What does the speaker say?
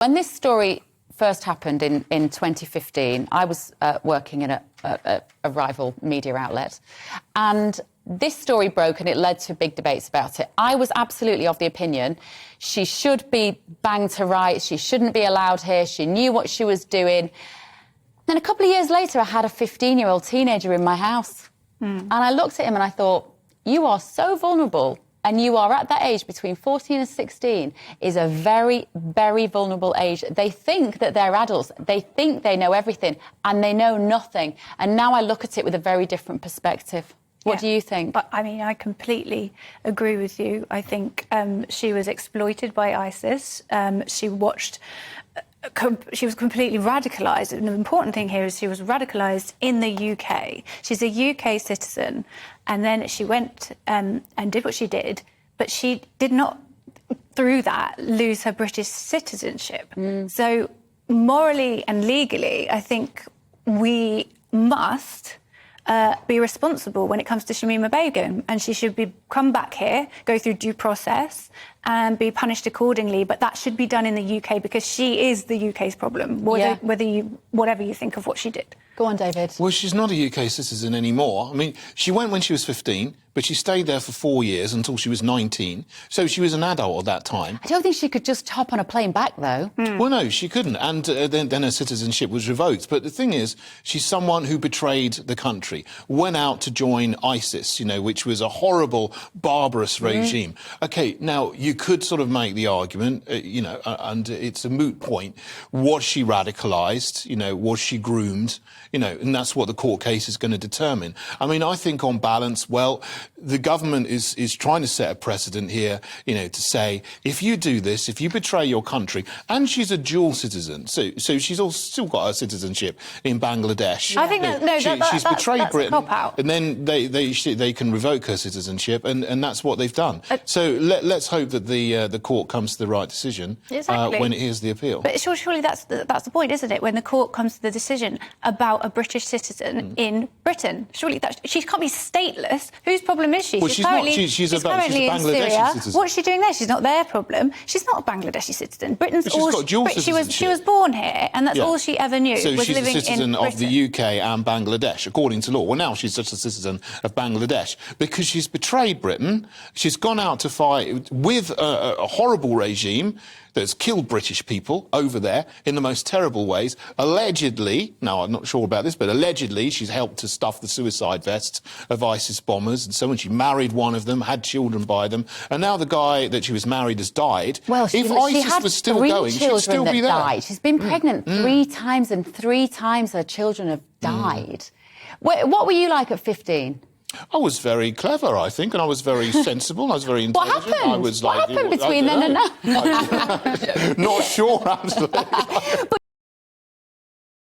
When this story first happened in 2015, I was working in a rival media outlet, and this story broke and it led to big debates about it. I was absolutely of the opinion she should be banged to rights, she shouldn't be allowed here, she knew what she was doing. Then a couple of years later, I had a 15-year-old teenager in my house. And I looked at him and I thought, you are so vulnerable, and you are at that age between 14 and 16 is a very, very vulnerable age. They think that they're adults. They think they know everything, and they know nothing. And now I look at it with a very different perspective. What do you think? But, I mean, I completely agree with you. I think she was exploited by ISIS. She was completely radicalised. And the important thing here is she was radicalised in the UK. She's a UK citizen, and then she went and did what she did, but she did not, through that, lose her British citizenship. So morally and legally, I think we must be responsible when it comes to Shamima Begum, and she should come back here, go through due process and be punished accordingly. But that should be done in the UK because she is the UK's problem, whatever you think of what she did. Go on, David. Well, she's not a UK citizen anymore. I mean, she went when she was 15, but she stayed there for 4 years until she was 19. So she was an adult at that time. I don't think she could just hop on a plane back, though. Well, no, she couldn't. And then her citizenship was revoked. But the thing is, she's someone who betrayed the country, went out to join ISIS, you know, which was a horrible, barbarous regime. OK, now, you could sort of make the argument, you know, and it's a moot point. Was she radicalised? You know, was she groomed? You know, and that's what the court case is going to determine. I mean, I think on balance, well, the government is trying to set a precedent here, you know, to say, if you do this, if you betray your country, and she's a dual citizen, so she's still got her citizenship in Bangladesh. I think she's betrayed that's Britain, a cop-out. and then they can revoke her citizenship, and that's what they've done. So let's hope that the court comes to the right decision when it hears the appeal. But surely that's the point, isn't it? When the court comes to the decision about a British citizen in Britain, surely she can't be stateless. Whose problem is she? Well, she's not. She's a Bangladeshi citizen. What's she doing there? She's not their problem. She's not a Bangladeshi citizen. Britain's but she's got dual citizenship. She was born here, and that's all she ever knew. So was she's living a citizen in of the UK and Bangladesh, according to law. Well, now she's just a citizen of Bangladesh because she's betrayed Britain. She's gone out to fight with a horrible regime that's killed British people over there in the most terrible ways. Allegedly, now I'm not sure about this, but allegedly she's helped to stuff the suicide vests of ISIS bombers and so on. She married one of them, had children by them, and now the guy that she was married has died. Well, if ISIS was still going, she'd still be there. Died. She's been pregnant 3 times, and 3 times her children have died. What were you like at 15? I was very clever, I think, and I was very sensible. I was very intelligent. What happened? I was what happened between then and now? Not sure, absolutely.